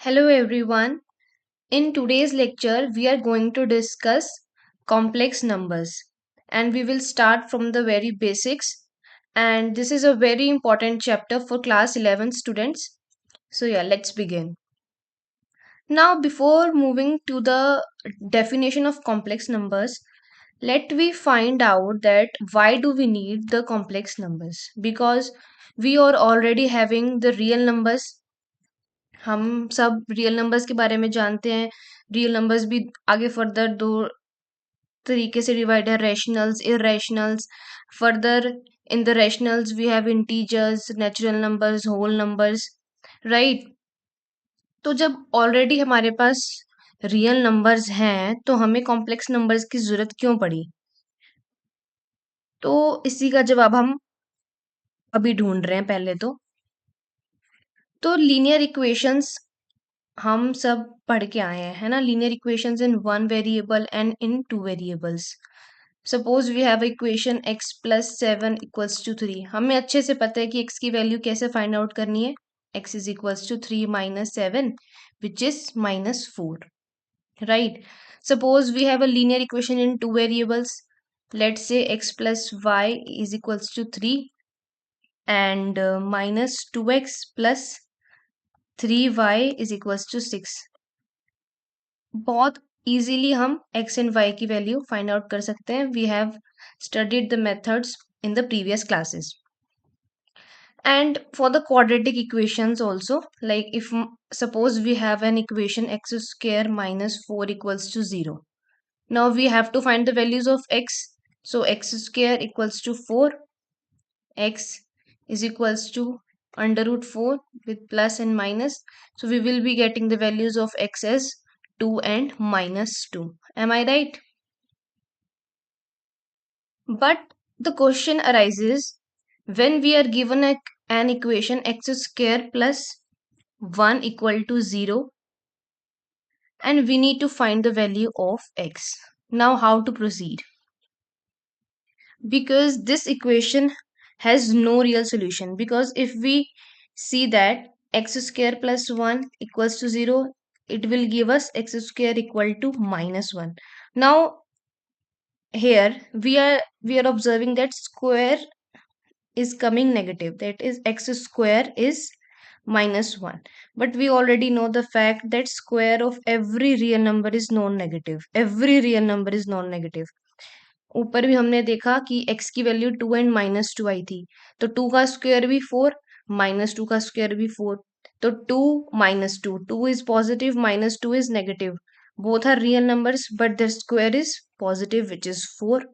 Hello everyone. In today's lecture, we are going to discuss complex numbers and we will start from the very basics. And this is a very important chapter for class 11 students. So, let's begin. Now, before moving to the definition of complex numbers, let we find out that why do we need the complex numbers? Because we are already having the real numbers. हम सब real numbers के बारे में जानते हैं। Real numbers भी आगे further दो तरीके से डिवाइड है, rationals, irrationals. Further in the rationals we have integers, natural numbers, whole numbers, right. तो जब ऑलरेडी हमारे पास रियल नंबर्स हैं तो हमें कॉम्प्लेक्स नंबर्स की जरूरत क्यों पड़ी? तो इसी का जवाब हम अभी ढूंढ रहे हैं पहले तो लीनियर इक्वेशंस हम सब पढ़ के आए हैं, है ना? Linear equations in one variable and in two variables. Suppose we have equation x plus 7 equals to 3। हमें अच्छे से पता है कि x की वैल्यू कैसे फाइंड आउट करनी है। x is equals to 3 minus 7 which is minus 4, right? Suppose we have a linear equation in two variables. Let's say x plus y is equals to 3 and minus 2x plus 3y is equals to 6। बहुत easily हम x and y की value find out कर सकते हैं। We have studied the methods in the previous classes and for the quadratic equations also, like if suppose we have an equation x square minus 4 equals to 0. Now we have to find the values of x. So x square equals to 4, x is equals to under root 4 with plus and minus. So we will be getting the values of x as 2 and minus 2. Am I right? But the question arises when we are given an equation x square plus 1 equal to 0 and we need to find the value of x. Now how to proceed? Because this equation has no real solution, because if we see that x square plus 1 equals to 0, it will give us x square equal to minus 1. Now here we are observing that square is coming negative, that is x square is minus 1. But we already know the fact that square of every real number is non-negative. every real number is non-negative. ऊपर भी हमने देखा कि x की value 2 and minus 2 आई थी, तो 2 का square भी 4, माइनस 2 का स्क्वायर भी 4। तो 2 minus 2, 2 is positive, minus 2 is negative. Both are real numbers but their square is positive which is 4।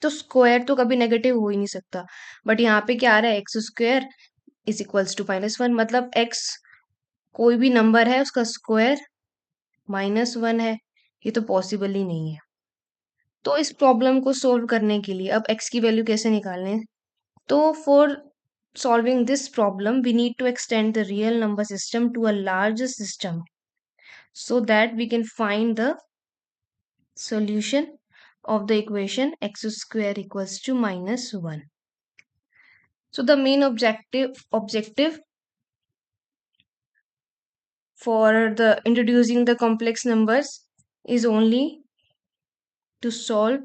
तो स्क्वायर तो कभी नेगेटिव हो ही नहीं सकता। बट यहाँ पे क्या आ रहा है, x square is equals to minus 1, मतलब एक्स कोई भी नंबर है उसका स्क्वायर माइनस 1 है। ये तो पॉसिबल ही नहीं है। तो इस प्रॉब्लम को सोल्व करने के लिए अब एक्स की वैल्यू कैसे निकालने? तो for solving this problem we need to extend the real number system to a larger system so that we can find the solution of the equation x square equals to minus 1. So the main objective for the introducing the complex numbers is only to solve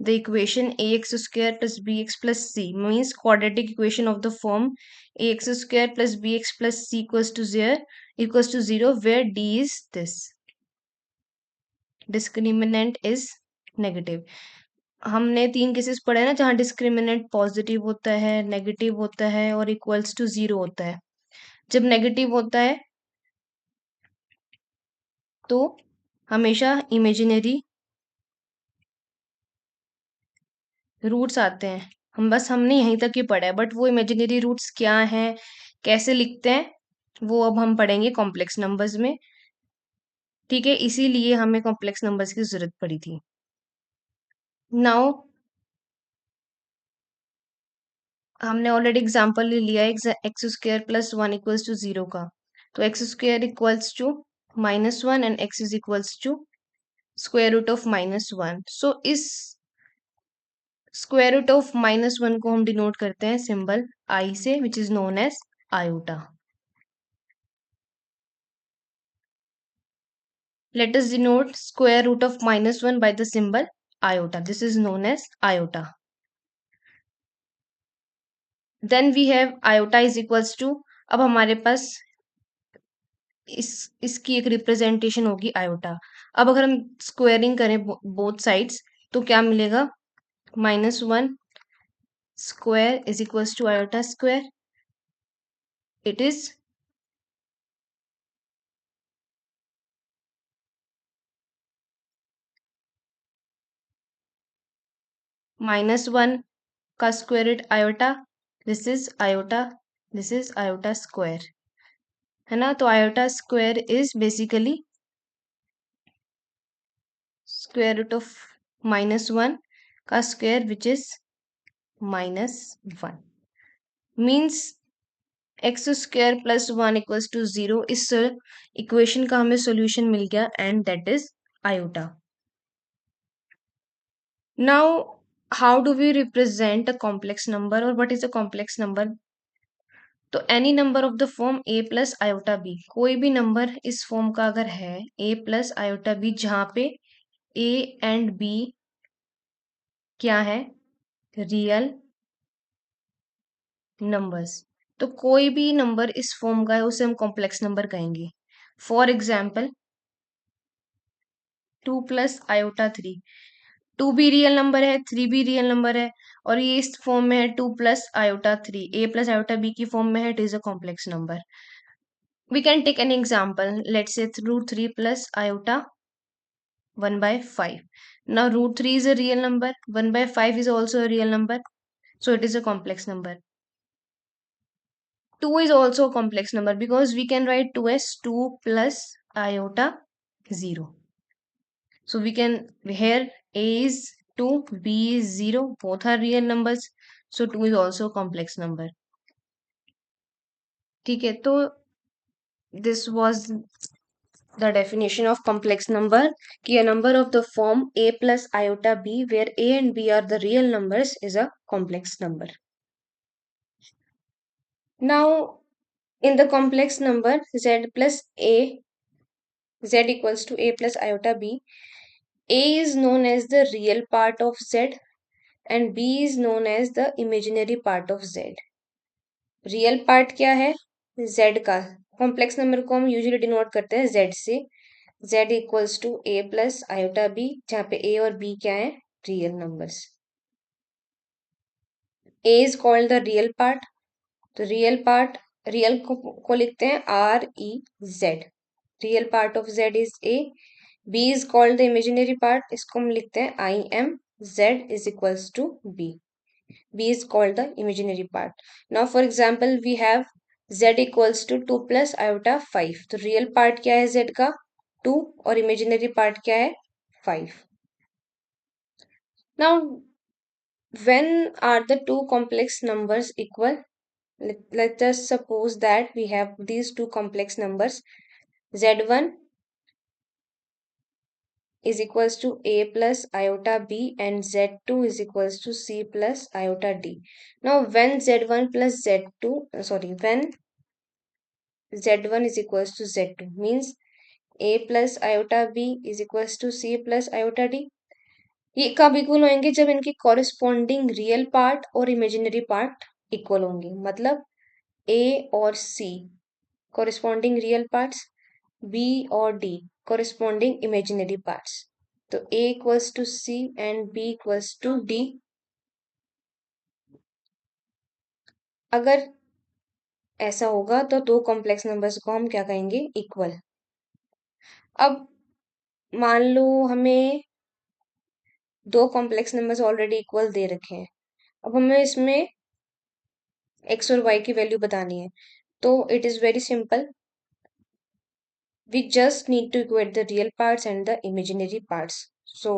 the equation ax square plus bx plus c, means quadratic equation of the form ax square plus bx plus c equals to 0 where d is this, discriminant is negative. हमने 3 cases पढ़े ना जहाँ discriminant positive होता है, negative होता है और equals to 0 होता है। जब नेगेटिव होता है तो हमेशा इमेजिनरी रूट्स आते हैं। हमने यहीं तक ही पढ़ा है, बट वो इमेजिनरी रूट्स क्या हैं, कैसे लिखते हैं, वो अब हम पढ़ेंगे कॉम्प्लेक्स नंबर्स में। ठीक है, इसीलिए हमें कॉम्प्लेक्स नंबर्स की जरूरत पड़ी थी। नाउ हमने ऑलरेडी एग्जांपल ले लिया है x square plus 1 equals to 0 का। तो x square equals to minus 1 and x is equals to square root of minus 1। So इस स्क्वायर रूट ऑफ माइनस 1 को हम डिनोट करते हैं सिंबल आई से, which is known as iota. Let us denote square root of -1 by the symbol iota. This is known as iota. Then we have iota is equals to, अब हमारे पास इसकी एक representation होगी iota. अब अगर हम squaring करें बोथ साइड्स तो क्या मिलेगा? -1 square is equals to iota square. It is -1 का square root iota. This is iota. This is iota square, है ना. तो iota square is basically square root of -1 का square which is -1. Means X square plus 1 equals to 0. इस equation का हमें solution मिल गया and that is iota. Now how do we represent a complex number और what is a complex number? तो any number of the form A plus iota B, कोई भी number इस फॉर्म का अगर है ए प्लस आयोटा बी, जहां पे ए एंड बी क्या है? Real numbers. तो कोई भी नंबर इस फॉर्म का है उसे हम कॉम्प्लेक्स नंबर कहेंगे. For example 2 plus iota 3. 2 भी रियल नंबर है, 3 भी रियल नंबर है, और ये इस फॉर्म में है 2 प्लस आयोटा 3. ए प्लस आयोटा बी की फॉर्म में है, it is a complex number. We can take an example. Let's say root 3 plus iota 1 by 5. Now root 3 is a real number. 1 by 5 is also a real number. So it is a complex number. 2 is also a complex number because we can write 2 as 2 plus iota 0. So we can, here A is 2, B is 0. Both are real numbers. So 2 is also a complex number. ठीक है, तो this was the definition of complex number, कि a number of the form a plus iota b where a and b are the real numbers is a complex number. Now in the complex number z plus a, z equals to a plus iota b, a is known as the real part of z and b is known as the imaginary part of z. Real part क्या है? z का. Complex number को हम usually denote करते हैं z से. z equals to a plus iota b, जहाँ पे a और b क्या है? Real numbers. a is called the real part. तो रियल पार्ट, रियल को लिखते हैं R E Z. Real part of z is a. b is called the imaginary part, इसको हम लिखते हैं I M. z is equals to b. b is called the imaginary part. Now for example we have z equals to 2 plus iota 5. तो real part क्या है z का? 2 और imaginary part क्या है? 5. Now when are the two complex numbers equal? Let us suppose that we have these two complex numbers. Z1 is equals to a plus iota b and z2 is equals to c plus iota d. Now when z1 plus z2, when z1 is equals to z2 means a plus iota b is equals to c plus iota d. ये कब equal होंगे? जब इनके corresponding real part और imaginary part equal होंगे. मतलब a और c corresponding real parts, b और d कॉरेस्पॉन्डिंग इमेजिनरी पार्ट्स. तो a equals to c and b equals to d. अगर ऐसा होगा तो दो कॉम्प्लेक्स नंबर्स को हम क्या कहेंगे? इक्वल. अब मान लो हमें दो कॉम्प्लेक्स नंबर्स ऑलरेडी इक्वल दे रखे हैं. अब हमें इसमें x और y की वैल्यू बतानी है. तो it is very simple. We just need to equate the real parts and the imaginary parts. So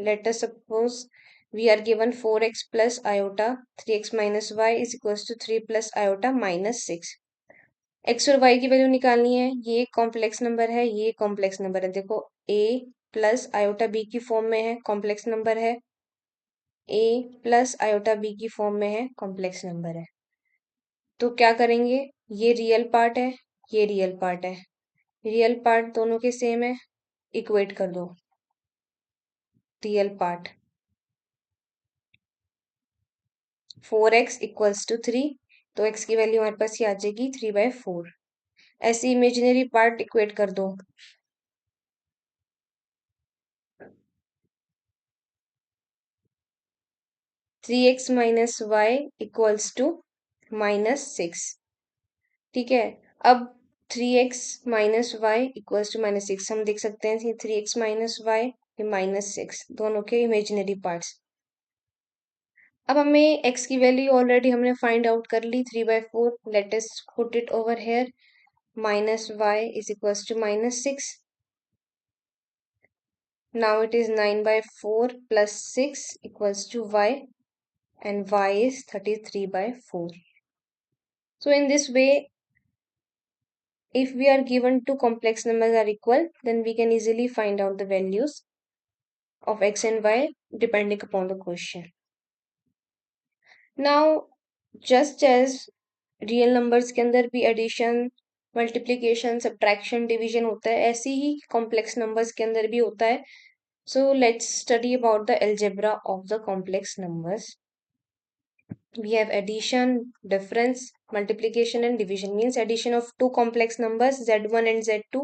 let us suppose we are given 4x plus iota 3x minus y is equals to 3 plus iota minus 6. x और y की value निकालनी है. ये complex number है, ये complex number है. देखो a plus iota b की फॉर्म में है, कॉम्प्लेक्स नंबर है. a प्लस आयोटा b की फॉर्म में है, कॉम्प्लेक्स नंबर है. तो क्या करेंगे? ये रियल पार्ट है, ये रियल पार्ट है. रियल पार्ट दोनों के सेम है. इक्वेट कर दो real part. 4x equals to 3, तो x की वैल्यू हमारे पास ये आ जाएगी 3/4। ऐसे इमेजिनरी पार्ट इक्वेट कर दो। 3x minus Y equals to -6। ठीक है, अब 3x minus Y equals to -6 हम देख सकते हैं 3x माइनस वाई ये -6 दोनों के इमेजिनरी पार्ट्स। अब हमें x की वैल्यू ऑलरेडी हमने फाइंड आउट कर ली 3/4। Let us put it over here. Minus y is equals to -6। Now it is 9/4 plus 6 equals to y, and y is 33/4. So in this way, if we are given two complex numbers are equal, then we can easily find out the values of x and y depending upon the question. Now, just as real numbers के अंदर भी addition, multiplication, subtraction, division होता है, ऐसे ही complex numbers के अंदर भी होता है. So let's study about the algebra of the complex numbers. We have addition, difference, multiplication and division. Means addition of two complex numbers z1 and z2,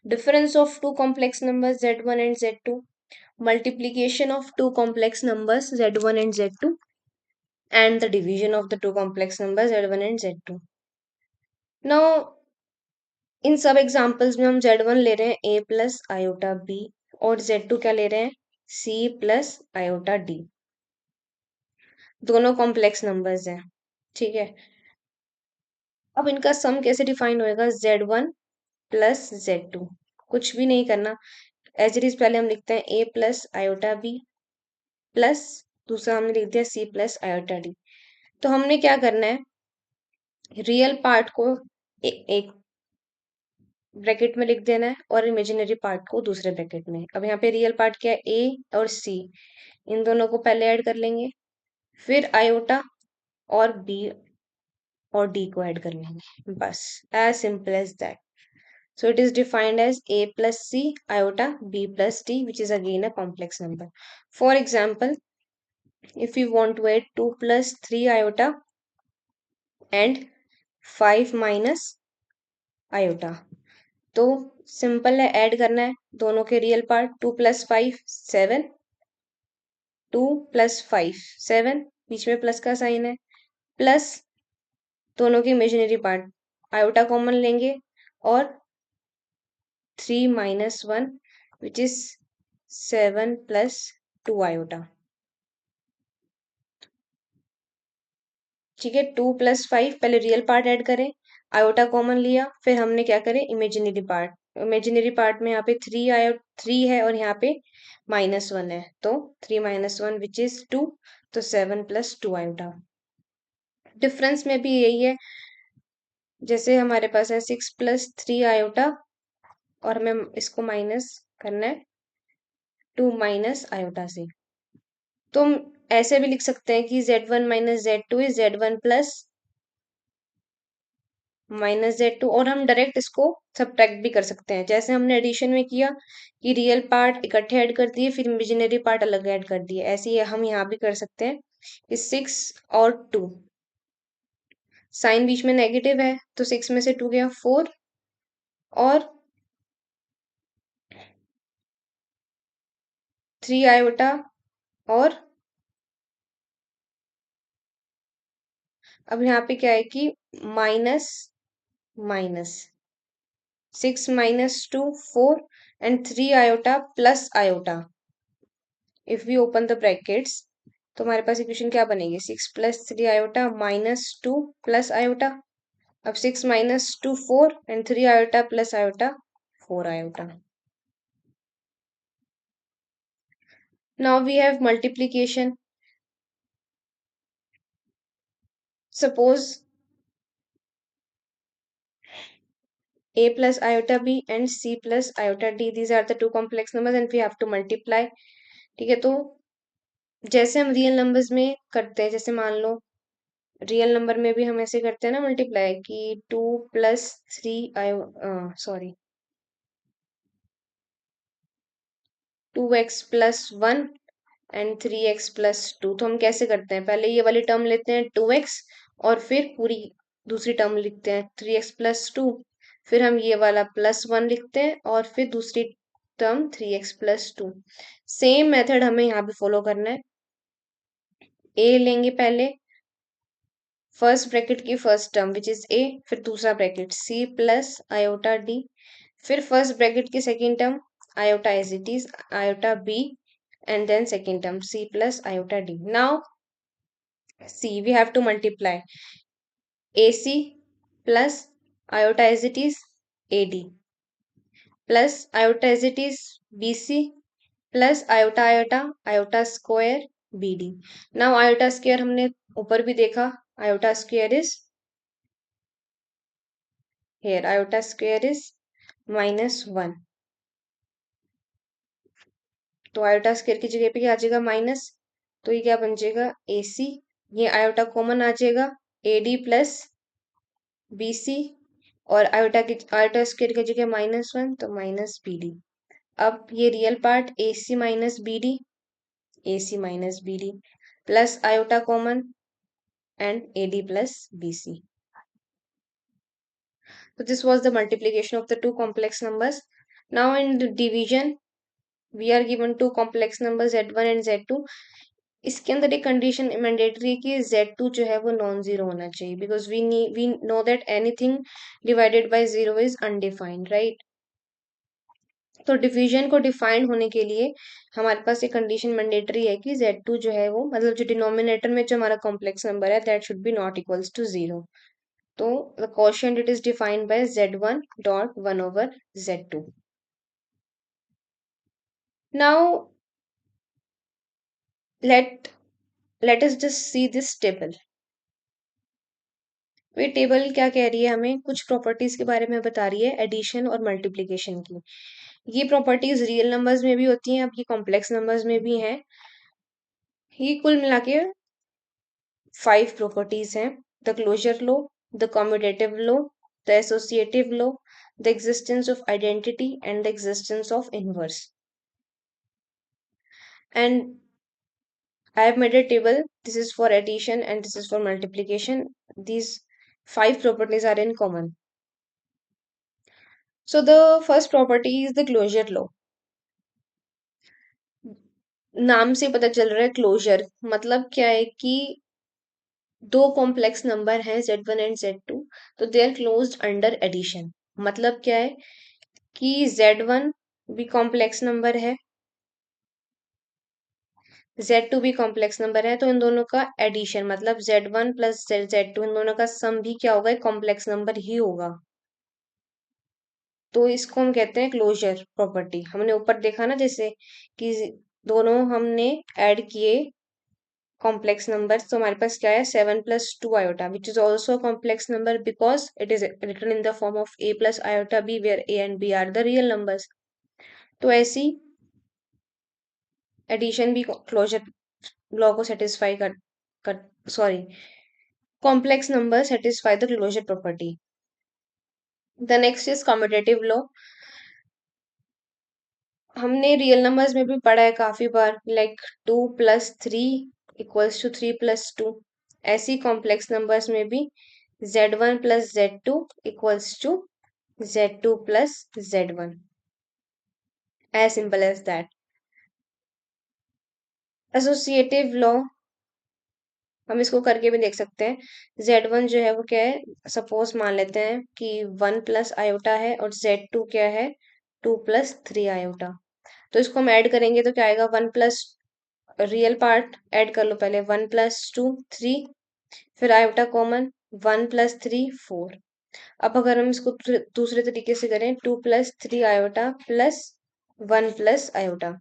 difference of two complex numbers z1 and z2, multiplication of two complex numbers z1 and z2, and the division of the two complex numbers z1 and z2. Now इन सब examples में हम z1 ले रहे हैं a plus iota b, और z2 क्या ले रहे हैं c प्लस आयोटा d। दोनों कॉम्प्लेक्स नंबर्स हैं। ठीक है, अब इनका सम कैसे डिफाइन होएगा, z1 प्लस z2। कुछ भी नहीं करना, एज इट इज पहले हम लिखते हैं a plus iota b plus दूसरा हमने लिख दिया c प्लस आयोटा d। तो हमने क्या करना है, रियल पार्ट को एक ब्रैकेट में लिख देना है और इमेजिनरी पार्ट को दूसरे ब्रैकेट में। अब यहाँ पे रियल पार्ट क्या है, ए और सी, इन दोनों को पहले ऐड कर लेंगे, फिर आयोटा और बी और डी को ऐड कर लेंगे, बस as simple as that. So it is defined as a plus c iota b plus d, which is again a complex number. For example, if you want to add 2 plus 3 iota and 5 minus iota, तो simple है, add करना है दोनों के real part. 2 plus 5 7, 2 plus 5 7, बीच में plus का sign है, plus दोनों के इमेजिनरी पार्ट आयोटा कॉमन लेंगे, और 3 minus 1 which is 7 plus 2 iota. ठीक है, 2 प्लस 5 पहले रियल पार्ट ऐड करें, आयोटा कॉमन लिया, फिर हमने क्या करें इमेजिनरी पार्ट। इमेजिनरी पार्ट में यहाँ पे 3 है और यहाँ पे -1 है, तो 3 माइनस 1 विच इज 2, तो 7 प्लस 2 आयोटा। डिफरेंस में भी यही है, जैसे हमारे पास है 6 प्लस 3 आयोटा और हमें इसको माइनस करना है 2 माइनस आयोटा से, तो हम ऐसे भी लिख सकते हैं कि z1 minus z2 is z1 plus -z2, और हम डायरेक्ट इसको सब्ट्रैक्ट भी कर सकते हैं, जैसे हमने एडिशन में किया कि रियल पार्ट इकट्ठे ऐड कर दिए फिर इमेजिनरी पार्ट अलग ऐड कर दिए, ऐसे ही हम यहाँ भी कर सकते हैं कि 6 और 2, साइन बीच में नेगेटिव है तो 6 में से 2 गया 4, और 3 आयोटा, और अब यहाँ पे क्या है कि minus minus 6 minus 2 4 and 3 iota plus iota. If we open the brackets, तो हमारे पास इक्वेशन क्या बनेगी, 6 plus 3 iota minus 2 plus iota. अब 6 minus 2 4 and 3 iota plus iota 4 iota. Now we have multiplication. Suppose a plus iota b and c plus iota d, these are the two complex numbers and we have to multiply. ठीक है, तो जैसे हम real numbers में करते हैं, जैसे मान लो रियल नंबर में भी हम ऐसे करते हैं ना मल्टीप्लाई, कि 2 plus 3 sorry 2x+1 and 3x+2। तो हम कैसे करते हैं, पहले ये वाली टर्म लेते हैं 2x और फिर पूरी दूसरी टर्म लिखते हैं 3x+2, फिर हम ये वाला +1 लिखते हैं और फिर दूसरी टर्म 3x+2। सेम मेथड हमें यहाँ पे फॉलो करना है। ए लेंगे पहले, फर्स्ट ब्रैकेट की first term which is a, फिर दूसरा bracket c plus iota d, फिर फर्स्ट ब्रैकेट की second term iota as it is iota b, and then second term c plus iota d. Now see, we have to multiply ac plus iota as it is ad plus iota as it is bc plus iota iota iota square bd. Now iota square हमने ऊपर भी देखा, iota square is here, iota square is -1, तो iota square की जगह पे क्या आ जाएगा माइनस, तो ये क्या बन जाएगा ए सी, ये आयोटा कॉमन आ जाएगा a d plus b c, और आयोटा स्क्वायर की जगह -1 तो माइनस बी डी। अब ये real part a c minus b d, a c minus b d plus iota common and a d plus b c. So this was the multiplication of the two complex numbers. Now in the division we are given two complex numbers z1 and z2. इसके अंदर एक condition mandatory है कि z2 जो है वो non zero होना चाहिए, because we know that anything divided by zero is undefined, right. तो डिवीजन को डिफाइंड होने के लिए हमारे पास एक कंडीशन मैंडेटरी है कि z2 जो है वो, मतलब जो डिनोमिनेटर में जो हमारा कॉम्प्लेक्स नंबर है that should be not equals to zero. तो the quotient it is defined by z1 dot 1 over z2. Now let let us just see this table. ये टेबल क्या कह रही है, हमें कुछ प्रॉपर्टीज के बारे में बता रही है एडिशन और मल्टीप्लिकेशन की। ये प्रॉपर्टीज रियल नंबर्स में भी होती हैं, अब ये कॉम्प्लेक्स नंबर्स में भी हैं। ये कुल मिला के 5 प्रॉपर्टीज हैं: the closure law, the commutative law, the associative law, the existence of identity and the existence of inverse. And I have made a table. This is for addition and this is for multiplication. These 5 properties are in common. So the first property is the closure law. नाम से पता चल रहा है closure, मतलब क्या है कि दो कॉम्प्लेक्स नंबर हैं z1 एंड z2, तो they are closed under addition. मतलब क्या है कि z1 भी कॉम्प्लेक्स नंबर है, z2 भी कॉम्प्लेक्स नंबर है, तो इन दोनों का एडिशन मतलब z1 प्लस z2 इन दोनों का सम भी क्या होगा, कॉम्प्लेक्स नंबर ही होगा। तो इसको हम कहते हैं क्लोजर प्रॉपर्टी। हमने ऊपर देखा ना जैसे कि दोनों हमने ऐड किए कॉम्प्लेक्स नंबर, तो हमारे पास क्या है 7+2 iota which is also complex number because it is written in the form of a plus iota b where a and b are the real numbers. तो ऐसी एडिशन भी क्लोजर लॉ को satisfy कर sorry complex number satisfy the closure property. The next is commutative law. हमने real numbers में भी पढ़ा है काफी बार, लाइक 2+3 इक्वल्स टू 3+2. ऐसी कॉम्प्लेक्स नंबर्स में भी z1 plus z2 equals to z2 plus z1, as simple as that. Associative law हम इसको करके भी देख सकते हैं. z1 जो है वो क्या है, सपोज मान लेते हैं कि 1 प्लस आयोटा है और z2 क्या है 2+3 आयोटा. तो इसको हम ऐड करेंगे तो क्या आएगा 1 प्लस, रियल पार्ट ऐड कर लो पहले, 1+2 3, फिर आयोटा कॉमन 1+3 4. अब अगर हम इसको दूसरे तरीके से करें 2+3 iota plus 1 plus iota,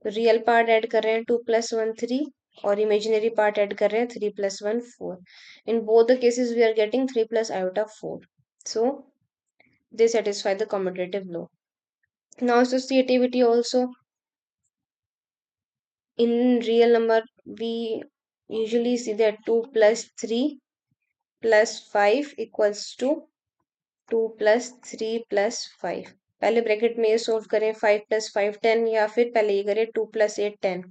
real part add कर रहे हैं 2+1 3 और इमेजिनरी पार्ट ऐड कर रहे हैं 3+1 4. In both the cases we are getting 3 plus iota 4. So they satisfy the commutative law. Now associativity also. In real number we usually see that 2+3 plus 5 equals to 2+3 plus 5. पहले bracket में ये solve करें 5 + 5 10, या फिर पहले ये करें 2 + 8 10।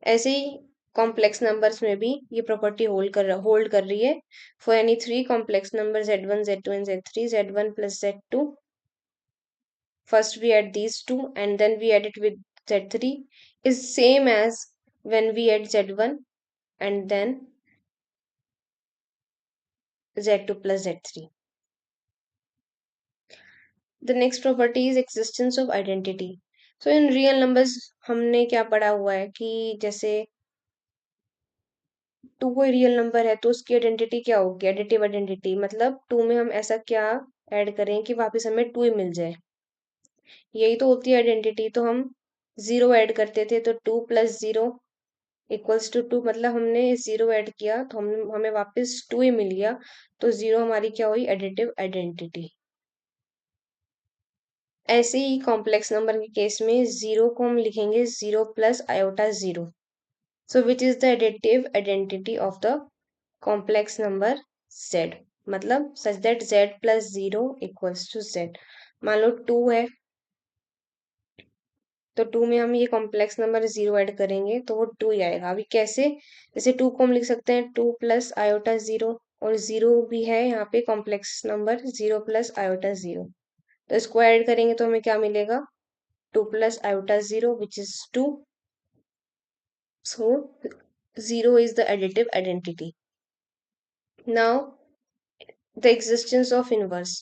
ऐसे ही कॉम्प्लेक्स नंबर्स में भी ये प्रॉपर्टी होल्ड कर रही है। For any three complex number z1 z2 and z3, z1 + z2, first we add these two and then we add it with z3, is same as when we add z1 and then z2 plus z3. The next property is existence of identity. So in real numbers हमने क्या पढ़ा हुआ है कि जैसे to कोई real number है तो उसकी आइडेंटिटी क्या होगी, एडिटिव आइडेंटिटी, मतलब टू में हम ऐसा क्या ऐड करें कि वापस हमें टू ही मिल जाए, यही तो होती है आइडेंटिटी। तो हम जीरो ऐड करते थे, तो 2 + 0 = 2, मतलब हमने जीरो ऐड किया तो हमें वापस टू ही मिल गया, तो जीरो हमारी क्या हुई, एडिटिव आइडेंटिटी। ऐसे ही कॉम्प्लेक्स नंबर के केस में जीरो को हम लिखेंगे 0 + i0, so which is the additive identity of the complex number z, मतलब सच दैट z + 0 = z। मान लो टू है, तो टू में हम ये कॉम्प्लेक्स नंबर जीरो ऐड करेंगे तो वो टू ही आएगा। अभी कैसे, जैसे टू को हम लिख सकते हैं 2 + i0, और जीरो भी है यहाँ पे कॉम्प्लेक्स नंबर 0 + i0, तो इसको ऐड करेंगे तो हमें क्या मिलेगा, 2 + i0 which is 2। So zero is the additive identity. Now the existence of inverse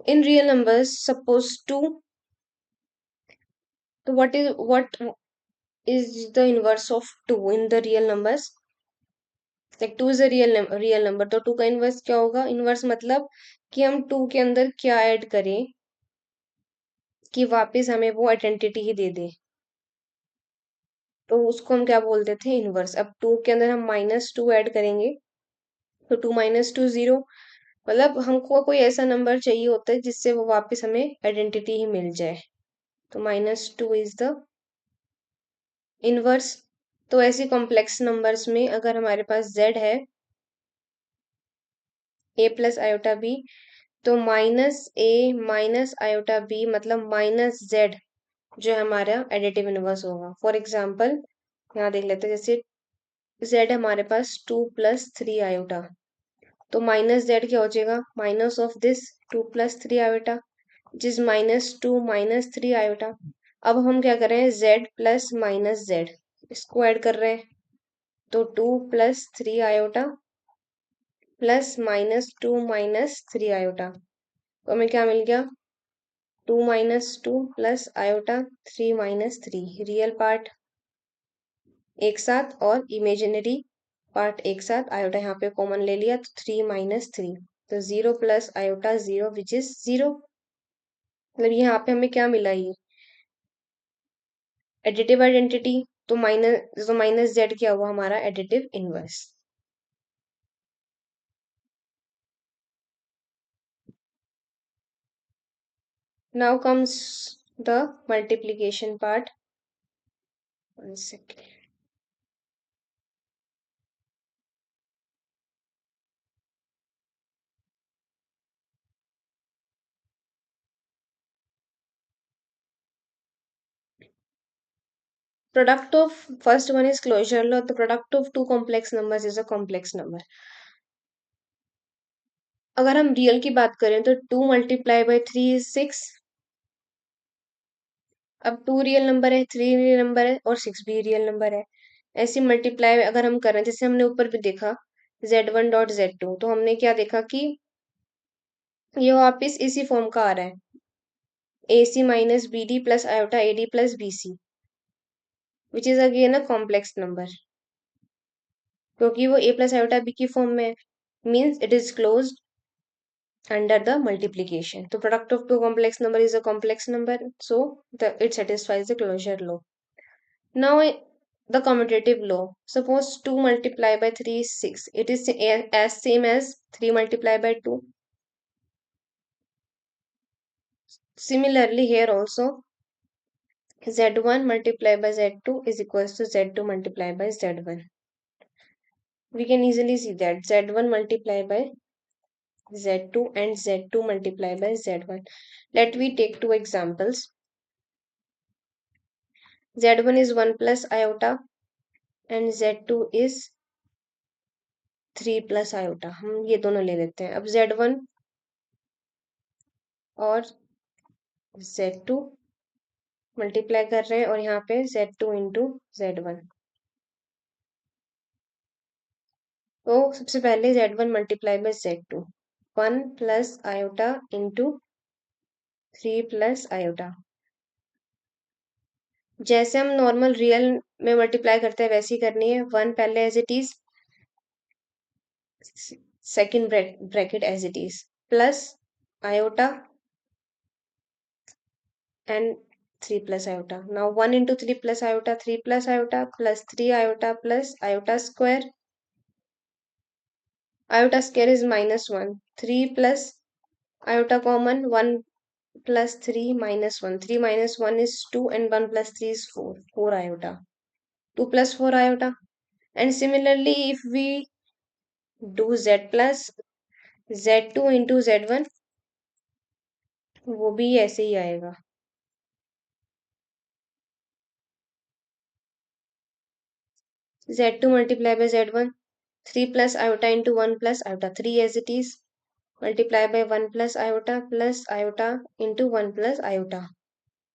in real numbers, suppose 2, so what is the inverse of 2 in the real numbers, like 2 is a real number, तो 2 का inverse क्या होगा, inverse मतलब कि हम 2 के अंदर क्या ऐड करें कि वापस हमें वो आइडेंटिटी ही दे दे, तो उसको हम क्या बोलते थे, इनवर्स। अब 2 के अंदर हम -2 ऐड करेंगे, तो 2 - 2 0, मतलब हमको कोई ऐसा नंबर चाहिए होता है जिससे वो वापस हमें आइडेंटिटी ही मिल जाए, तो -2 इज द इनवर्स। तो ऐसे कॉम्प्लेक्स नंबर्स में अगर हमारे पास z है, a + i, तो -a - i, मतलब -z जो है हमारा एडिटिव इनवर्स होगा। फॉर एग्जाम्पल यहाँ देख लेते हैं, जैसे z हमारे पास 2 + 3 i, तो -z क्या हो जाएगा, माइनस ऑफ दिस 2 + 3 i, जिस -2 - 3 i। अब हम क्या कर रहे हैं, z + -z इसको ऐड कर रहे हैं, तो 2 + 3 i +-2 - 3 i, तो हमें क्या मिल गया, 2 - 2 + i 3 - 3, रियल पार्ट एक साथ और इमेजिनरी पार्ट एक साथ, आयोटा यहाँ पे कॉमन ले लिया तो 3 - 3, तो 0 + i 0 विच इज 0, मतलब यहाँ पे हमें क्या मिला, ये एडिटिव आइडेंटिटी। तो माइनस जेड क्या हुआ, हमारा additive inverse. Now comes the multiplication part. One second. Product of first one is closure law. The product of two complex numbers is a complex number. अगर हम रियल की बात करें तो 2 × 3 इज 6। अब 2 रियल नंबर है, 3 रियल नंबर है और 6 भी रियल नंबर है। ऐसी मल्टीप्लाई अगर हम करें, जैसे हमने ऊपर भी देखा z1 .z2, तो हमने क्या देखा कि ये वापिस इसी फॉर्म का आ रहा है, AC - BD + i AD + BC, which is again a complex number, क्योंकि वो A + i B की फॉर्म में है, means it is closed under the multiplication. The product of two complex number is a complex number, so it satisfies the closure law. Now the commutative law. Suppose 2 multiplied by 3 is 6. It is as same as 3 multiplied by 2. Similarly here also z1 multiplied by z2 is equals to z2 multiplied by z1. We can easily see that z1 multiplied by z2 and z2 multiplied by z1. Let me take two examples. z1 is 1 plus iota and z2 is 3 plus iota. हम ये दोनों ले लेते हैं. अब z1 और z2 multiply कर रहे हैं और यहाँ पे z2 इंटू z1. तो सबसे पहले z1 multiply by z2. 1 plus iota into 3 plus iota. जैसे हम नॉर्मल रियल में मल्टीप्लाई करते हैं वैसे ही करनी है. 1 पहले as it is, second bracket as it is, plus iota and 3 plus iota. Now 1 into 3 plus iota, 3 plus iota plus 3 iota plus iota square. Iota square is minus 1. 3 plus iota common, 1 plus 3 minus 1. 3 minus 1 is 2 and 1 plus 3 is 4. 4 iota. 2 plus 4 iota. And similarly, if we do z plus z2 into z1, वो भी ऐसे ही आएगा. z2 multiply by z1, 3 plus iota into 1 plus iota, 3 as it is, multiply by 1 plus iota into 1 plus iota.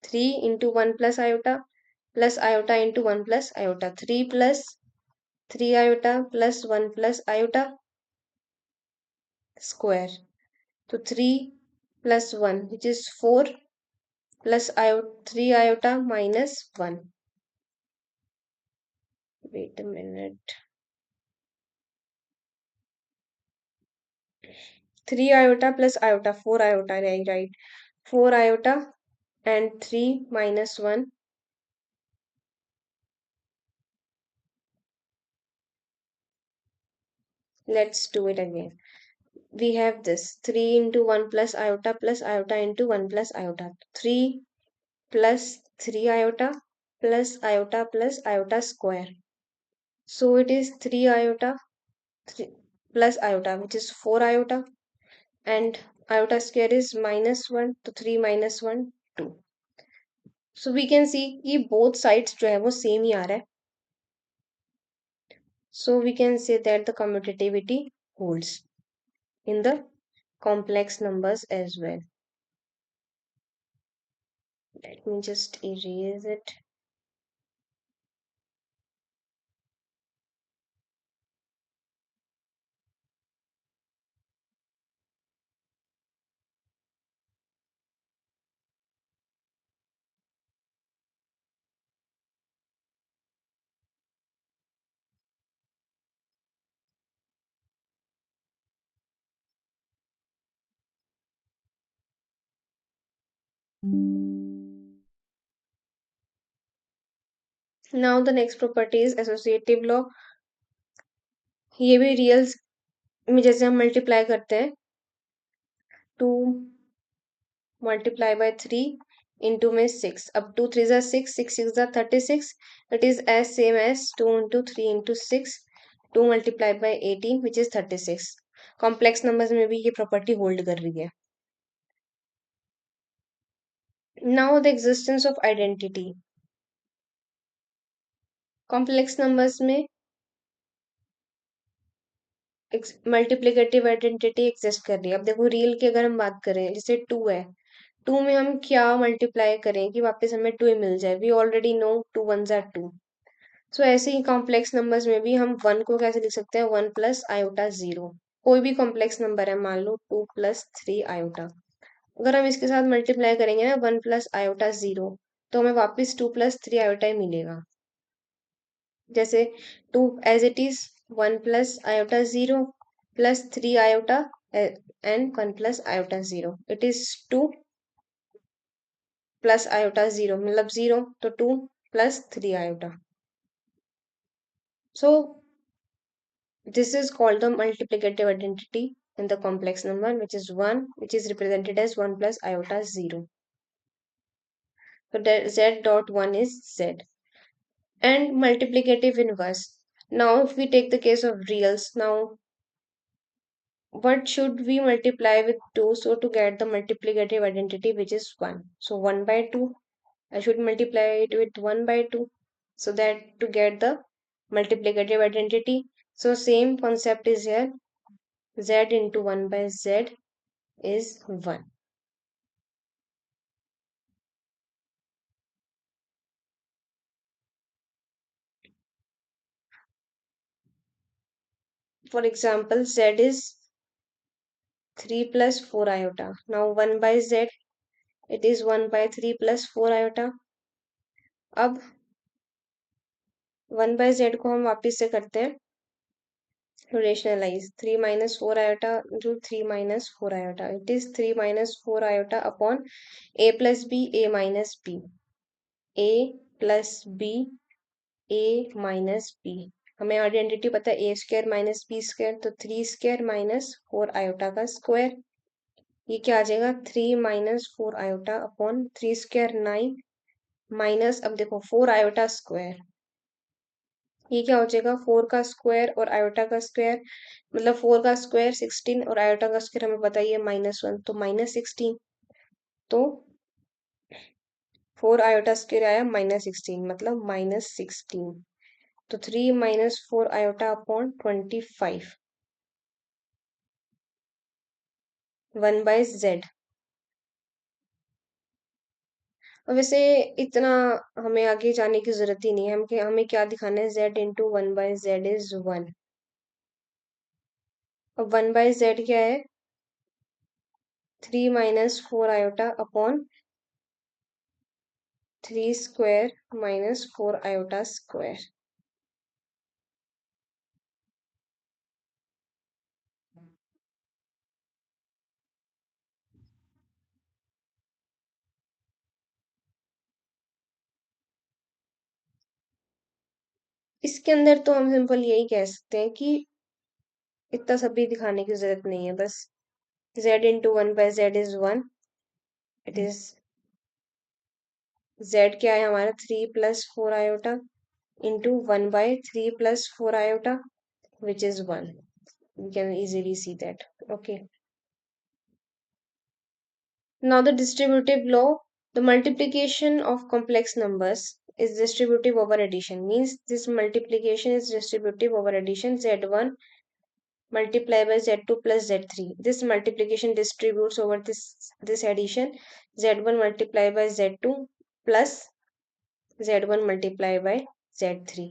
3 into 1 plus iota into 1 plus iota. 3 plus 3 iota plus 1 plus iota square. So 3 plus 1 which is 4 plus iota 3 iota minus 1. Wait a minute. 3 iota plus iota, 4 iota, right? 4 iota and 3 minus 1. Let's do it again. We have this 3 into 1 plus iota into 1 plus iota. 3 plus 3 iota plus iota square. So it is 3 iota 3 plus iota which is 4 iota, and iota square is minus 1, तो 3 minus 1 2. So we can see कि both sides जो है वो same ही आ रहा है. So we can say that the commutativity holds in the complex numbers as well. Let me just erase it. Now the next property is associative law. ये भी रियल्स में जैसे हम मल्टीप्लाई करते हैं, 2 multiply by 3 into में 6. अब 2 3 6, 6 6 36. It is as same as 2 into 3 into 6, 2 multiplied by 18 which is 36. Complex numbers में भी ये प्रॉपर्टी होल्ड कर रही है. Now the existence of identity. Complex numbers में मल्टीप्लिकेटिव आइडेंटिटी एग्जिस्ट कर रही है. अब देखो रियल की अगर हम बात करें, जैसे 2 है, 2 में हम क्या मल्टीप्लाई करें कि वापस हमें 2 ही मिल जाए. We already know 2 1s are 2. So ऐसे ही कॉम्प्लेक्स नंबर्स में भी हम 1 को कैसे लिख सकते हैं, 1 प्लस आयोटा 0. कोई भी कॉम्प्लेक्स नंबर है, मान लो 2 प्लस 3 आयोटा, अगर हम इसके साथ मल्टीप्लाई करेंगे ना 1 प्लस आयोटा 0, तो हमें वापस 2 प्लस 3 आयोटा ही मिलेगा. जैसे 2 as it is, 1 plus iota 0 plus 3 iota and 1 plus iota 0. It is 2 plus iota 0 मतलब 0, तो 2 plus 3 iota. So this is called the multiplicative identity in the complex number, which is 1, which is represented as 1 plus iota 0. So that z dot 1 is z. And multiplicative inverse. Now if we take the case of reals, now what should we multiply with 2 so to get the multiplicative identity which is 1? So 1 by 2, I should multiply it with 1 by 2 so that to get the multiplicative identity. So same concept is here, z into 1 by z is 1. For example, z is 3 plus 4 iota. Now 1 by z, it is 1 by 3 plus 4 iota. अब 1 by z को हम वापिस से करते हैं rationalize. 3 minus 4 iota into 3 minus 4 iota. It is 3 minus 4 iota upon a plus b, a minus b. a plus b, a minus b. हमें identity पता है ए स्क्वायर माइनस बी स्क्वायर, तो 3 स्क्वायर माइनस 4 आयोटा का square, ये क्या आ जाएगा 3 minus 4 iota upon 3 square 9 minus, अब देखो 4 आयोटा स्क्वायर, ये क्या हो जाएगा 4 का स्क्वायर और आयोटा का स्क्वायर, मतलब 4 का स्क्वायर 16 और आयोटा का स्क्वायर हमें पता ही है -1, तो -16, तो 4 आयोटा स्क्वायर आया -16 मतलब -16, तो 3 minus 4 iota upon 25 1 by z. और वैसे इतना हमें आगे जाने की जरूरत ही नहीं है, हमें क्या दिखाना है, z into 1 by z is 1। अब 1 बाय जेड क्या है 3 minus 4 iota upon 3 square minus 4 iota square. इसके अंदर तो हम सिंपल यही कह सकते हैं कि इतना सब भी दिखाने की जरूरत नहीं है, बस z into 1 by z is 1, it is z क्या है हमारा 3 plus 4 iota into 1 by 3 plus 4 iota which is 1. We can easily see that. Okay. Now the distributive law, the multiplication of complex numbers is distributive over addition. Means this multiplication is distributive over addition. Z1 multiplied by Z2 plus Z3. This multiplication distributes over this addition. Z1 multiplied by Z2 plus Z1 multiplied by Z3.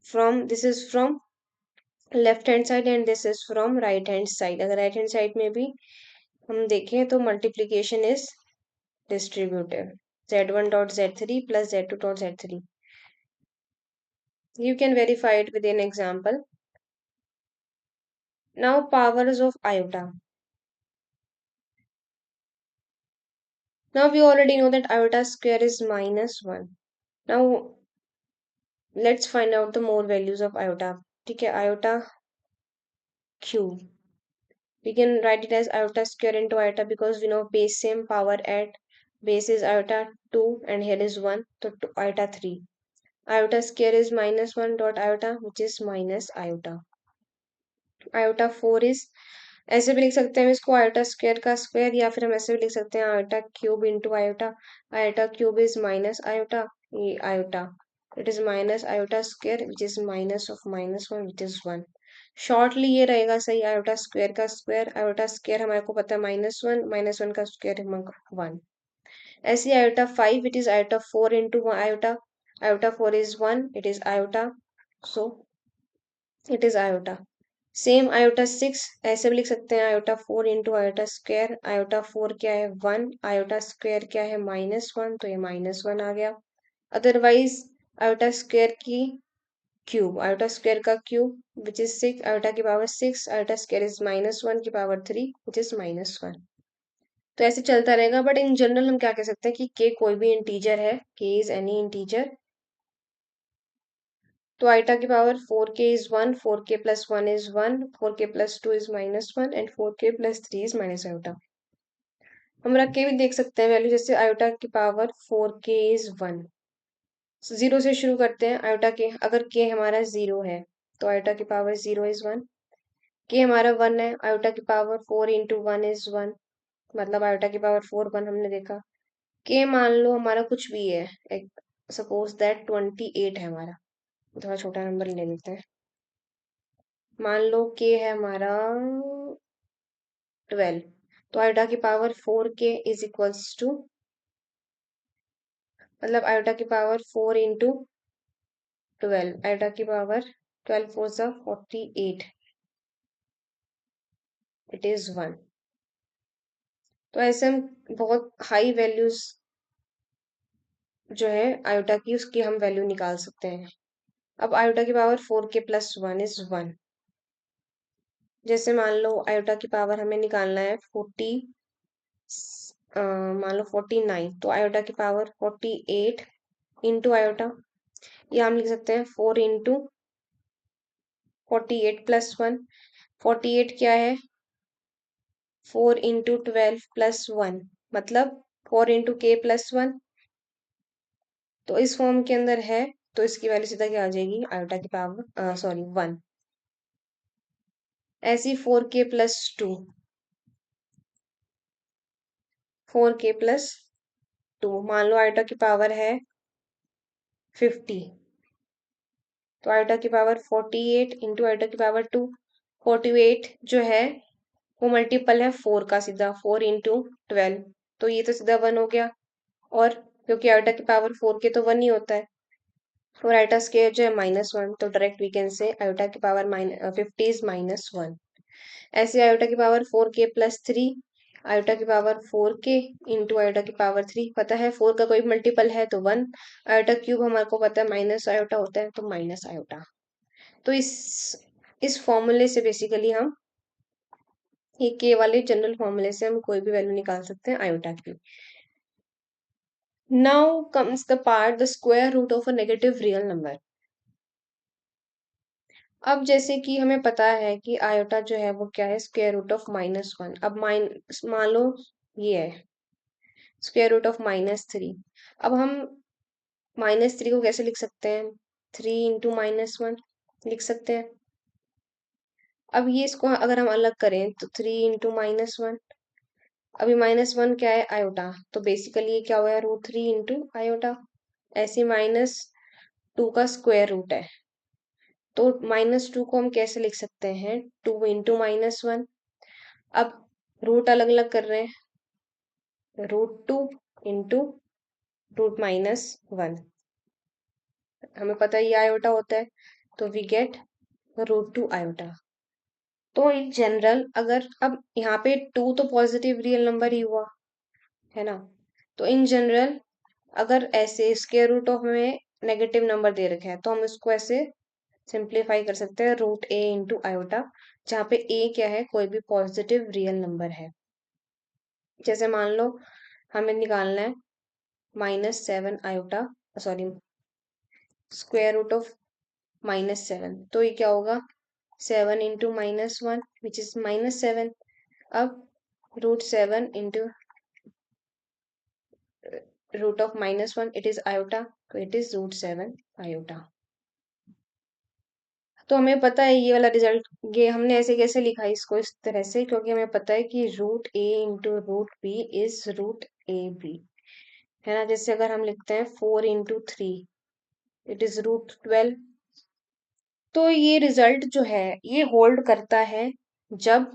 From this is from left hand side and this is from right hand side. अगर right hand side में भी हम देखें तो multiplication is distributive, z1 dot z3 plus z2 dot z3। You can verify it with an example. Now powers of iota. Now we already know that iota square is -1. Now let's find out the more values of iota. ठीक है, iota cube. We can write it as iota square into iota because we know base same, power at base is iota 2 and here is 1, so iota 3. Iota square is -1 dot iota which is minus iota. Iota 4 is, ऐसे भी लिख सकते हैं इसको iota square का square, या फिर हम ऐसे भी लिख सकते हैं iota cube into iota. Iota cube is minus iota, ये iota it is minus iota square which is minus of -1 which is 1। Shortly ये रहेगा सही, आयोटा स्क्वायर का स्क्वायर, आयोटा स्क्वायर हमारे को पता है -1 का स्क्वायर 1। ऐसे iota 5 it is iota 4 into iota, iota 4 is 1, it is iota, so it is iota. Same iota 6 ऐसे भी लिख सकते हैं iota 4 into iota square, iota 4 क्या है 1, आयोटा स्क्वायर क्या है -1, तो ये -1 आ गया। अदरवाइज आयोटा स्क्वायर की क्यूब, आयोटा स्क्वायर का क्यूब विच इज 6, आयोटा की पावर 6, आयोटा स्क्वायर इज -1 की पावर 3 विच इज -1। तो ऐसे चलता रहेगा, बट इन जनरल हम क्या कह सकते हैं कि के कोई भी इंटीजर है, के इज एनी इंटीजर, तो आइटा की power 4k is 1, 4k plus 1 is 1, 4k plus 2 is -1 and 4k plus 3 is minus iota. हम रख के भी देख सकते हैं वैल्यू, जैसे आयोटा की पावर 4k इज 1, जीरो से शुरू करते हैं आयोटा के, अगर के हमारा 0 है तो आयोटा की पावर 0 इज 1, के हमारा 1 है, आयोटा की पावर 4 इंटू 1 इज 1, मतलब आयोटा की पावर 4 1 हमने देखा। के मान लो हमारा कुछ भी है, एक सपोज दैट 28 है हमारा, थोड़ा छोटा नंबर ले लेते हैं। मान लो के है हमारा 12, तो आयोटा की power 4k is equals to, मतलब आयोटा की पावर 4 इंटू 12, आयोटा की पावर 12 4 सा 48, इट इज 1। तो ऐसे हम बहुत हाई वैल्यूज जो है आयोटा की, उसकी हम वैल्यू निकाल सकते हैं। अब आयोटा की पावर 4k प्लस 1 इज 1। जैसे मान लो आयोटा की पावर हमें निकालना है 40, मान लो 49, तो आयोटा की पावर 48 इंटू आयोटा, या हम लिख सकते हैं 4 इंटू 48 प्लस 1। 48 क्या है, 4 इंटू 12 प्लस 1, मतलब 4 इंटू के प्लस 1। तो इस फॉर्म के अंदर है, तो इसकी वैल्यू सीधा क्या आ जाएगी, आयोटा की पावर सॉरी 1। ऐसी 4k प्लस 2, 4k प्लस 2, मान लो आयोटा की पावर है 50, तो आयोटा की पावर 48 इंटू आयोटा की पावर 2। 48 जो है वो मल्टीपल है 4 का, सीधा 4 इंटू 12, तो ये तो सीधा 1 हो गया। और क्योंकि आयोटा की पावर 4 के तो 1 ही होता है, और आयोटा स्क्वायर जो है -1, तो direct we can say iota की पावर 50 इज -1। ऐसे आयोटा की पावर 4k प्लस 3, आयोटा की पावर 4k इंटू आयोटा की पावर 3, पता है 4 का कोई मल्टीपल है तो 1, आयोटा क्यूब हमारे को पता है माइनस आयोटा होता है, तो माइनस आयोटा। तो इस फॉर्मूले से बेसिकली हम, ये के वाले जनरल फॉर्मूले से हम कोई भी वैल्यू निकाल सकते हैं आयोटा की। Now comes the part, the square root of a negative real number. अब जैसे कि हमें पता है कि आयोटा जो है वो क्या है, स्क्वायर रूट ऑफ -1। अब मान लो ये है स्क्वायर रूट ऑफ -3। अब हम -3 को कैसे लिख सकते हैं, 3 इंटू -1 लिख सकते हैं। अब ये इसको अगर हम अलग करें तो 3 इंटू -1, अभी -1 क्या है, आयोटा, तो बेसिकली ये क्या हुआ है, √3 इंटू आयोटा। ऐसे -2 का स्क्वायर रूट है, तो -2 को हम कैसे लिख सकते हैं, 2 इंटू -1। अब रूट अलग अलग कर रहे हैं, √2 इंटू √-1, हमें पता है ये आयोटा होता है, तो वी गेट √2 आयोटा। तो इन जनरल अगर अब यहाँ पे 2 तो पॉजिटिव रियल नंबर ही हुआ है ना, तो इन जनरल अगर ऐसे स्क्वायर रूट ऑफ में नेगेटिव नंबर दे रखे हैं, तो हम इसको ऐसे सिंप्लीफाई कर सकते हैं, √a इंटू आयोटा, जहाँ पे a क्या है, कोई भी पॉजिटिव रियल नंबर है। जैसे मान लो हमें निकालना है -7 iota, sorry square root of -7, तो ये क्या होगा, 7 इंटू -1 विच इज -7। अब √7 into root of -1, it is iota, तो इट इज √7 आयोटा। तो हमें पता है ये वाला रिजल्ट, ये हमने ऐसे कैसे लिखा है इसको इस तरह से, क्योंकि हमें पता है कि √a into √b is √ab, है ना। जैसे अगर हम लिखते हैं 4 इंटू 3, इट इज √12। तो ये रिजल्ट जो है ये होल्ड करता है जब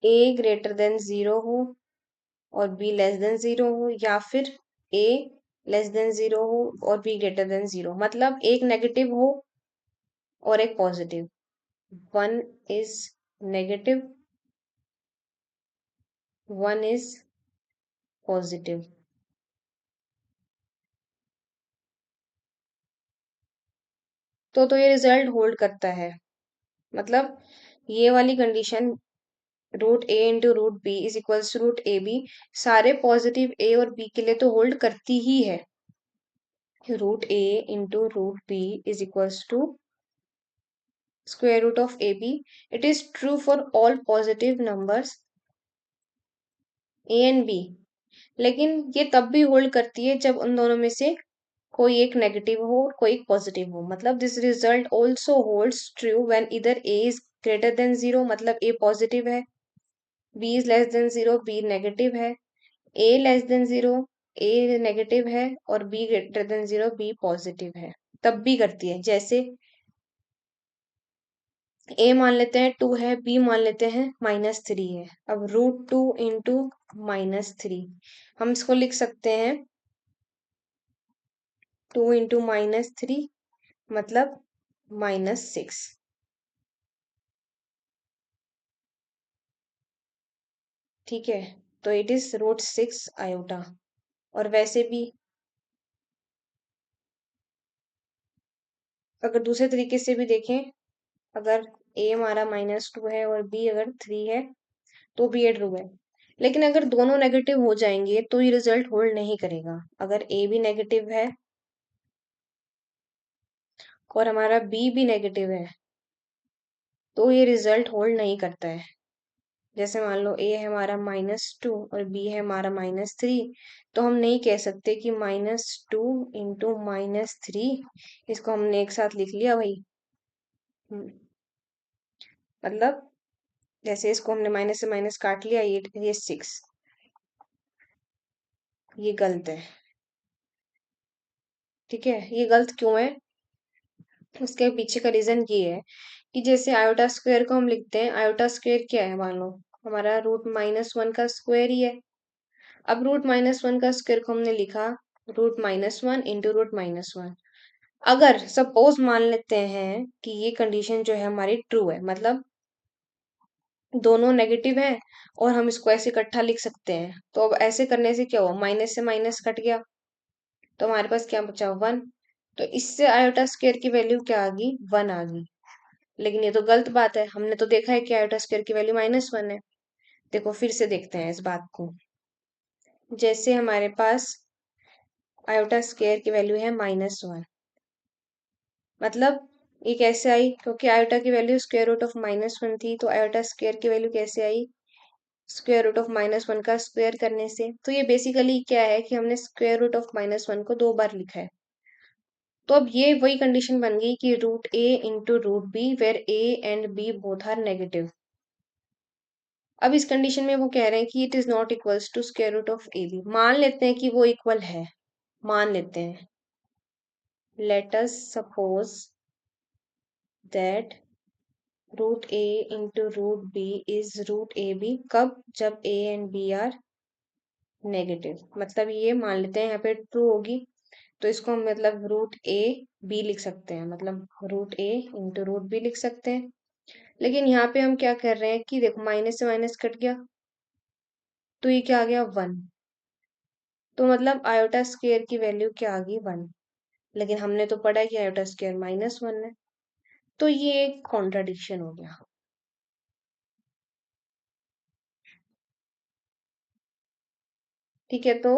a ग्रेटर देन 0 हो और b लेस देन 0 हो, या फिर a लेस देन 0 हो और b ग्रेटर देन 0, मतलब एक नेगेटिव हो और एक positive, one is negative, one is positive. तो ये रिजल्ट होल्ड करता है, मतलब ये वाली condition √a into √b is equals to √ab, सारे पॉजिटिव a और b के लिए तो होल्ड करती ही है। √a into √b is equals to square root of ab, it is true for all positive numbers a and b, लेकिन ये तब भी होल्ड करती है जब उन दोनों में से कोई एक नेगेटिव हो और कोई एक पॉजिटिव हो, मतलब this result also holds true when इधर a is greater than zero, मतलब ए पॉजिटिव है, b is less than zero, b negative है, a less than zero, a negative है, और b greater than zero, b positive है। तब भी करती है, जैसे ए मान लेते हैं 2 है, बी मान लेते हैं -3 है। अब √2 इंटू -3, हम इसको लिख सकते हैं 2 इंटू -3, मतलब -6। ठीक है, तो इट इज √6 आयोटा। और वैसे भी अगर दूसरे तरीके से भी देखें, अगर ए हमारा -2 है और बी अगर 3 है, तो भी ये ट्रू है। लेकिन अगर दोनों नेगेटिव हो जाएंगे तो ये रिजल्ट होल्ड नहीं करेगा। अगर ए भी नेगेटिव है और हमारा बी भी नेगेटिव है, तो ये रिजल्ट होल्ड नहीं करता है। जैसे मान लो ए है हमारा -2 और बी है हमारा -3, तो हम नहीं कह सकते कि -2 इंटू -3, इसको हमने एक साथ लिख लिया भाई। हम्म, मतलब जैसे इसको हमने माइनस से माइनस काट लिया, ये 6, ये गलत है। ठीक है, ये गलत क्यों है? उसके पीछे का रीजन ये है कि जैसे आयोटा स्क्वायर को हम लिखते हैं, आयोटा स्क्वायर क्या है, मान लो हमारा √-1 का स्क्वायर ही है। अब √-1 का स्क्वायर को हमने लिखा √-1 इंटू √-1। अगर सपोज मान लेते हैं कि ये कंडीशन जो है हमारी ट्रू है, मतलब दोनों नेगेटिव है और हम इसको ऐसे इकट्ठा लिख सकते हैं, तो अब ऐसे करने से क्या हुआ, माइनस से माइनस कट गया, तो हमारे पास क्या बचा, 1। तो इससे आयोटा स्क्वायर की वैल्यू क्या आ गई, 1 आ गई। लेकिन ये तो गलत बात है, हमने तो देखा है कि आयोटा स्क्वायर की वैल्यू -1 है। देखो फिर से देखते हैं इस बात को। जैसे हमारे पास आयोटा स्क्वायर की वैल्यू है -1, मतलब ये कैसे आई, क्योंकि आयोटा की वैल्यू स्क्वायर रूट ऑफ -1 थी, तो आयोटा स्क्वायर की वैल्यू कैसे आई, स्क्वायर रूट ऑफ -1 का स्क्वायर करने से। तो ये बेसिकली क्या है कि हमने स्क्वायर रूट ऑफ -1 को 2 बार लिखा है। तो अब ये वही कंडीशन बन गई कि √a into √b where a and b both are negative. अब इस कंडीशन में वो कह रहे हैं कि it is not equals to square root of a b. मान लेते हैं कि वो इक्वल है, मान लेते हैं, let us suppose that √a into √b is √ab, कब, जब a and b are negative. मतलब ये मान लेते हैं यहाँ पे ट्रू होगी, तो इसको हम मतलब √a b लिख सकते हैं, मतलब √a इंटू √b लिख सकते हैं। लेकिन यहाँ पे हम क्या कर रहे हैं कि देखो माइनस से माइनस कट गया, तो ये क्या आ गया, 1। तो मतलब आयोटा स्क्वायर की वैल्यू क्या आ गई, 1। लेकिन हमने तो पढ़ा है कि आयोटा स्क्वायर -1 है, तो ये एक कॉन्ट्राडिक्शन हो गया। ठीक है, तो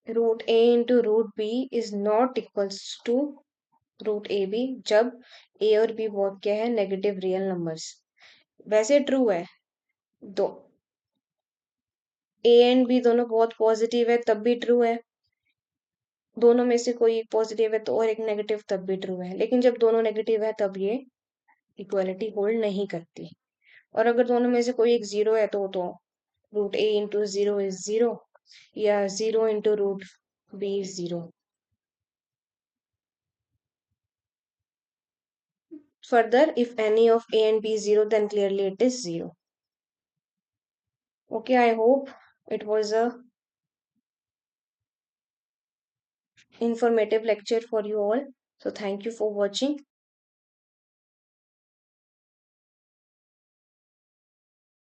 √a into √b is not equals to √ab, जब a और b बहुत क्या है, नेगेटिव रियल नंबर्स। वैसे ट्रू है, दो a एंड b दोनों बहुत पॉजिटिव है तब भी ट्रू है, दोनों में से कोई एक पॉजिटिव है तो और एक नेगेटिव तब भी ट्रू है। लेकिन जब दोनों नेगेटिव है तब ये इक्वालिटी होल्ड नहीं करती। और अगर दोनों में से कोई एक जीरो है तो √a into zero is zero, या 0 into √b is zero. Further, if any of a and b is 0, then clearly it is 0. Okay, I hope it was a informative lecture for you all. So thank you for watching.